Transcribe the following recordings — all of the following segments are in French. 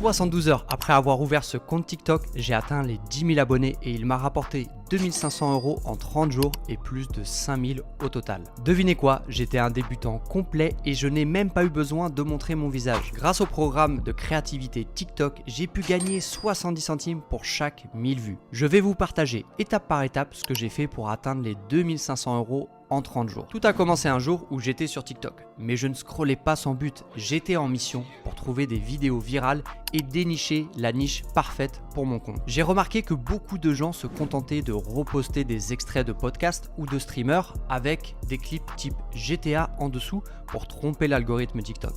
72 heures après avoir ouvert ce compte TikTok, j'ai atteint les 10 000 abonnés et il m'a rapporté 2500 € en 30 jours et plus de 5000 au total. Devinez quoi, j'étais un débutant complet et je n'ai même pas eu besoin de montrer mon visage. Grâce au programme de créativité TikTok, j'ai pu gagner 70 centimes pour chaque 1000 vues. Je vais vous partager étape par étape ce que j'ai fait pour atteindre les 2500 € en 30 jours. Tout a commencé un jour où j'étais sur TikTok, mais je ne scrollais pas sans but, j'étais en mission pour trouver des vidéos virales et dénicher la niche parfaite pour mon compte. J'ai remarqué que beaucoup de gens se contentaient de reposter des extraits de podcasts ou de streamers avec des clips type GTA en dessous pour tromper l'algorithme TikTok.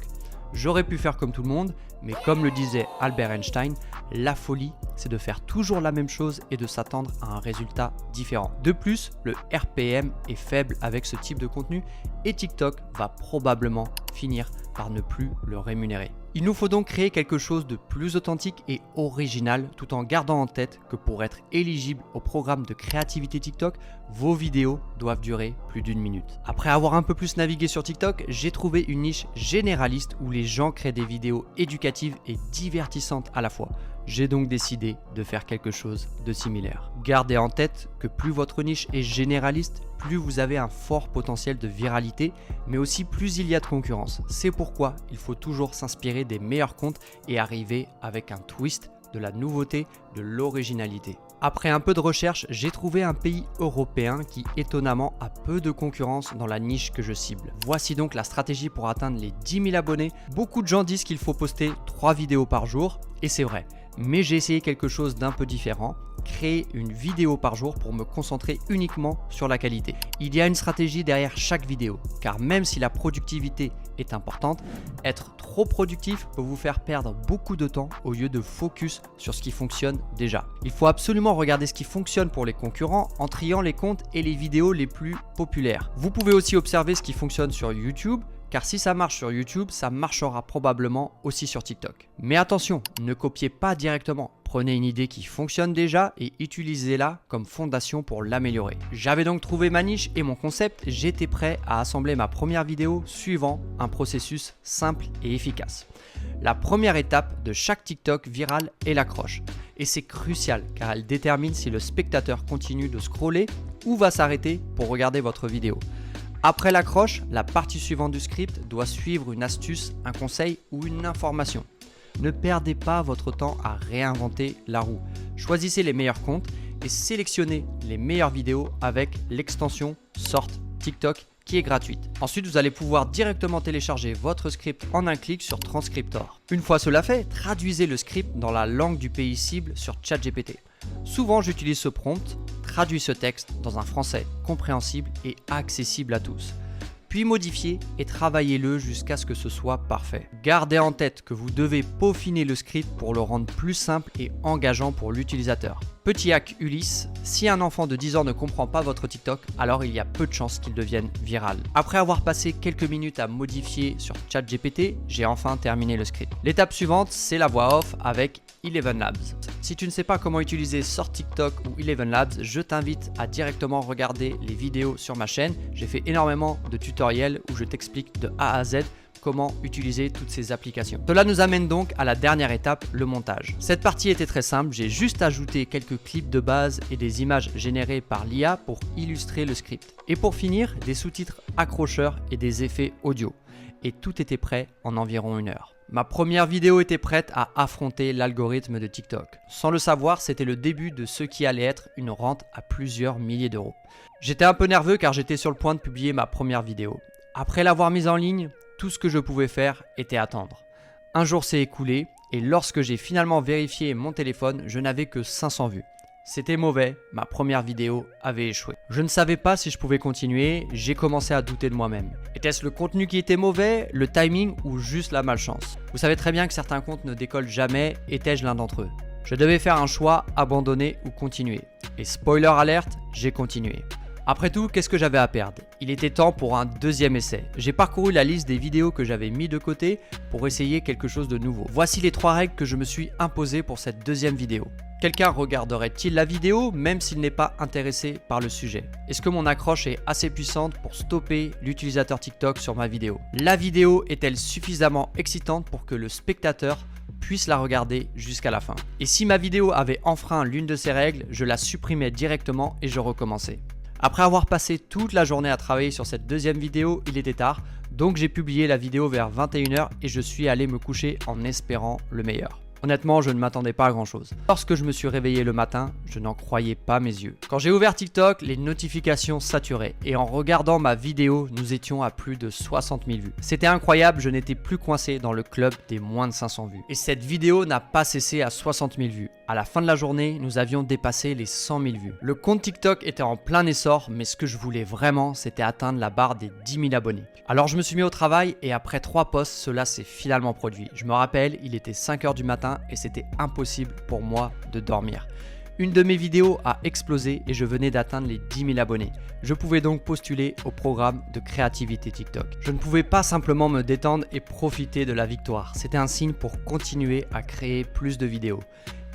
J'aurais pu faire comme tout le monde, mais comme le disait Albert Einstein, la folie, c'est de faire toujours la même chose et de s'attendre à un résultat différent. De plus, le RPM est faible avec ce type de contenu et TikTok va probablement finir par ne plus le rémunérer. Il nous faut donc créer quelque chose de plus authentique et original tout en gardant en tête que pour être éligible au programme de créativité TikTok, vos vidéos doivent durer plus d'1 minute. Après avoir un peu plus navigué sur TikTok, j'ai trouvé une niche généraliste où les gens créent des vidéos éducatives et divertissantes à la fois. J'ai donc décidé de faire quelque chose de similaire. Gardez en tête que plus votre niche est généraliste, plus vous avez un fort potentiel de viralité, mais aussi plus il y a de concurrence. C'est pourquoi il faut toujours s'inspirer des meilleurs comptes et arriver avec un twist, de la nouveauté, de l'originalité. Après un peu de recherche, j'ai trouvé un pays européen qui étonnamment a peu de concurrence dans la niche que je cible. Voici donc la stratégie pour atteindre les 10 000 abonnés. Beaucoup de gens disent qu'il faut poster 3 vidéos par jour, et c'est vrai. Mais j'ai essayé quelque chose d'un peu différent, créer une vidéo par jour pour me concentrer uniquement sur la qualité. Il y a une stratégie derrière chaque vidéo, car même si la productivité est importante, être trop productif peut vous faire perdre beaucoup de temps au lieu de focus sur ce qui fonctionne déjà. Il faut absolument regarder ce qui fonctionne pour les concurrents en triant les comptes et les vidéos les plus populaires. Vous pouvez aussi observer ce qui fonctionne sur YouTube, car si ça marche sur YouTube, ça marchera probablement aussi sur TikTok. Mais attention, ne copiez pas directement. Prenez une idée qui fonctionne déjà et utilisez-la comme fondation pour l'améliorer. J'avais donc trouvé ma niche et mon concept, j'étais prêt à assembler ma première vidéo suivant un processus simple et efficace. La première étape de chaque TikTok viral est l'accroche. Et c'est crucial car elle détermine si le spectateur continue de scroller ou va s'arrêter pour regarder votre vidéo. Après l'accroche, la partie suivante du script doit suivre une astuce, un conseil ou une information. Ne perdez pas votre temps à réinventer la roue. Choisissez les meilleurs comptes et sélectionnez les meilleures vidéos avec l'extension Sort TikTok qui est gratuite. Ensuite, vous allez pouvoir directement télécharger votre script en un clic sur Transcriptor. Une fois cela fait, traduisez le script dans la langue du pays cible sur ChatGPT. Souvent, j'utilise ce prompt, traduis ce texte dans un français compréhensible et accessible à tous. Puis modifiez et travaillez-le jusqu'à ce que ce soit parfait. Gardez en tête que vous devez peaufiner le script pour le rendre plus simple et engageant pour l'utilisateur. Petit hack Ulysse, si un enfant de 10 ans ne comprend pas votre TikTok, alors il y a peu de chances qu'il devienne viral. Après avoir passé quelques minutes à modifier sur ChatGPT, j'ai enfin terminé le script. L'étape suivante, c'est la voix off avec Eleven Labs. Si tu ne sais pas comment utiliser Sort TikTok ou Eleven Labs, je t'invite à directement regarder les vidéos sur ma chaîne. J'ai fait énormément de tutoriels où je t'explique de A à Z comment utiliser toutes ces applications. Cela nous amène donc à la dernière étape, le montage. Cette partie était très simple, j'ai juste ajouté quelques clips de base et des images générées par l'IA pour illustrer le script. Et pour finir, des sous-titres accrocheurs et des effets audio. Et tout était prêt en environ 1 heure. Ma première vidéo était prête à affronter l'algorithme de TikTok. Sans le savoir, c'était le début de ce qui allait être une rente à plusieurs milliers d'euros. J'étais un peu nerveux car j'étais sur le point de publier ma première vidéo. Après l'avoir mise en ligne, tout ce que je pouvais faire était attendre. Un jour s'est écoulé et lorsque j'ai finalement vérifié mon téléphone, je n'avais que 500 vues. C'était mauvais, ma première vidéo avait échoué. Je ne savais pas si je pouvais continuer, j'ai commencé à douter de moi-même. Était-ce le contenu qui était mauvais, le timing ou juste la malchance? Vous savez très bien que certains comptes ne décollent jamais, étais-je l'un d'entre eux? Je devais faire un choix, abandonner ou continuer. Et spoiler alerte, j'ai continué. Après tout, qu'est-ce que j'avais à perdre? Il était temps pour un deuxième essai. J'ai parcouru la liste des vidéos que j'avais mis de côté pour essayer quelque chose de nouveau. Voici les 3 règles que je me suis imposées pour cette deuxième vidéo. Quelqu'un regarderait-il la vidéo même s'il n'est pas intéressé par le sujet? Est-ce que mon accroche est assez puissante pour stopper l'utilisateur TikTok sur ma vidéo? La vidéo est-elle suffisamment excitante pour que le spectateur puisse la regarder jusqu'à la fin. Et si ma vidéo avait enfreint l'une de ces règles, je la supprimais directement et je recommençais. Après avoir passé toute la journée à travailler sur cette deuxième vidéo, il était tard, donc j'ai publié la vidéo vers 21h et je suis allé me coucher en espérant le meilleur. Honnêtement, je ne m'attendais pas à grand chose. Lorsque je me suis réveillé le matin, je n'en croyais pas mes yeux. Quand j'ai ouvert TikTok, les notifications saturaient et en regardant ma vidéo, nous étions à plus de 60 000 vues. C'était incroyable, je n'étais plus coincé dans le club des moins de 500 vues. Et cette vidéo n'a pas cessé à 60 000 vues. À la fin de la journée, nous avions dépassé les 100 000 vues. Le compte TikTok était en plein essor, mais ce que je voulais vraiment, c'était atteindre la barre des 10 000 abonnés. Alors je me suis mis au travail et après 3 posts, cela s'est finalement produit. Je me rappelle, il était 5 h du matin et c'était impossible pour moi de dormir. Une de mes vidéos a explosé et je venais d'atteindre les 10 000 abonnés. Je pouvais donc postuler au programme de créativité TikTok. Je ne pouvais pas simplement me détendre et profiter de la victoire. C'était un signe pour continuer à créer plus de vidéos.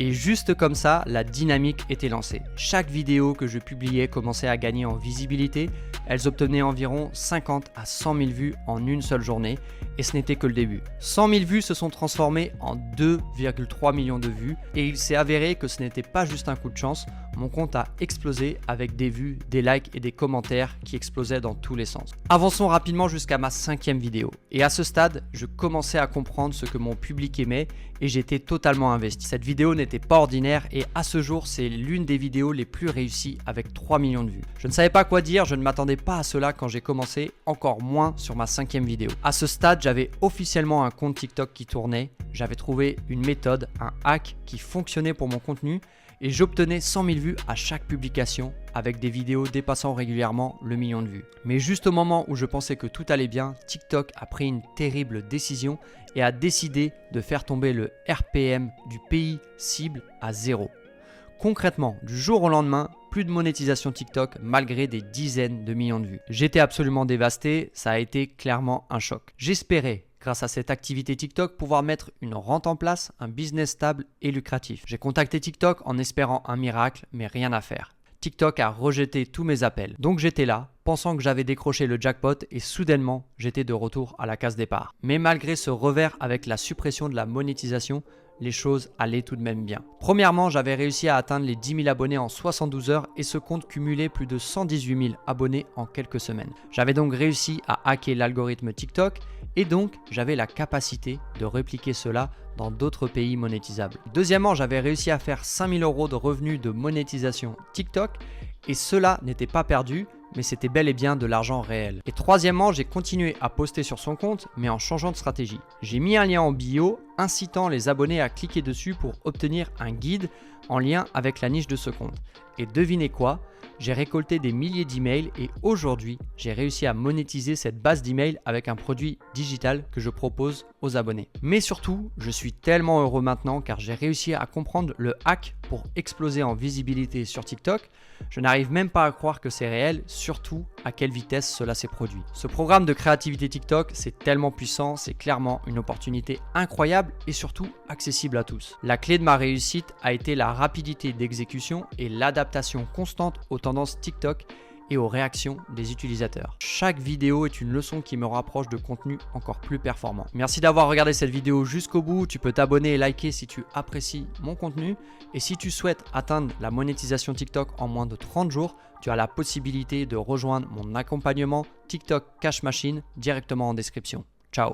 Et juste comme ça, la dynamique était lancée. Chaque vidéo que je publiais commençait à gagner en visibilité. Elles obtenaient environ 50 à 100 000 vues en une seule journée. Et ce n'était que le début. 100 000 vues se sont transformées en 2,3 millions de vues. Et il s'est avéré que ce n'était pas juste un coup de chance. Mon compte a explosé avec des vues, des likes et des commentaires qui explosaient dans tous les sens. Avançons rapidement jusqu'à ma 5e vidéo. Et à ce stade, je commençais à comprendre ce que mon public aimait et j'étais totalement investi. Cette vidéo n'était pas ordinaire et à ce jour, c'est l'une des vidéos les plus réussies avec 3 millions de vues. Je ne savais pas quoi dire, je ne m'attendais pas à cela quand j'ai commencé, encore moins sur ma 5e vidéo. À ce stade, j'avais officiellement un compte TikTok qui tournait, j'avais trouvé une méthode, un hack qui fonctionnait pour mon contenu et j'obtenais 100 000 vues à chaque publication avec des vidéos dépassant régulièrement le million de vues. Mais juste au moment où je pensais que tout allait bien, TikTok a pris une terrible décision et a décidé de faire tomber le RPM du pays cible à 0. Concrètement, du jour au lendemain, plus de monétisation TikTok malgré des dizaines de millions de vues. J'étais absolument dévasté, ça a été clairement un choc. J'espérais, grâce à cette activité TikTok, pouvoir mettre une rente en place, un business stable et lucratif. J'ai contacté TikTok en espérant un miracle, mais rien à faire. TikTok a rejeté tous mes appels. Donc j'étais là, pensant que j'avais décroché le jackpot et soudainement, j'étais de retour à la case départ. Mais malgré ce revers avec la suppression de la monétisation, les choses allaient tout de même bien. Premièrement, j'avais réussi à atteindre les 10 000 abonnés en 72 heures et ce compte cumulait plus de 118 000 abonnés en quelques semaines. J'avais donc réussi à hacker l'algorithme TikTok et donc j'avais la capacité de répliquer cela dans d'autres pays monétisables. Deuxièmement, j'avais réussi à faire 5 000 € de revenus de monétisation TikTok et cela n'était pas perdu, mais c'était bel et bien de l'argent réel. Et troisièmement, j'ai continué à poster sur son compte, mais en changeant de stratégie. J'ai mis un lien en bio incitant les abonnés à cliquer dessus pour obtenir un guide en lien avec la niche de ce compte. Et devinez quoi ? J'ai récolté des milliers d'emails et aujourd'hui, j'ai réussi à monétiser cette base d'emails avec un produit digital que je propose aux abonnés. Mais surtout, je suis tellement heureux maintenant car j'ai réussi à comprendre le hack pour exploser en visibilité sur TikTok. Je n'arrive même pas à croire que c'est réel, surtout à quelle vitesse cela s'est produit. Ce programme de créativité TikTok, c'est tellement puissant, c'est clairement une opportunité incroyable et surtout accessible à tous. La clé de ma réussite a été la rapidité d'exécution et l'adaptation constante aux tendances TikTok et aux réactions des utilisateurs. Chaque vidéo est une leçon qui me rapproche de contenu encore plus performant. Merci d'avoir regardé cette vidéo jusqu'au bout. Tu peux t'abonner et liker si tu apprécies mon contenu. Et si tu souhaites atteindre la monétisation TikTok en moins de 30 jours, tu as la possibilité de rejoindre mon accompagnement TikTok Cash Machine directement en description. Ciao!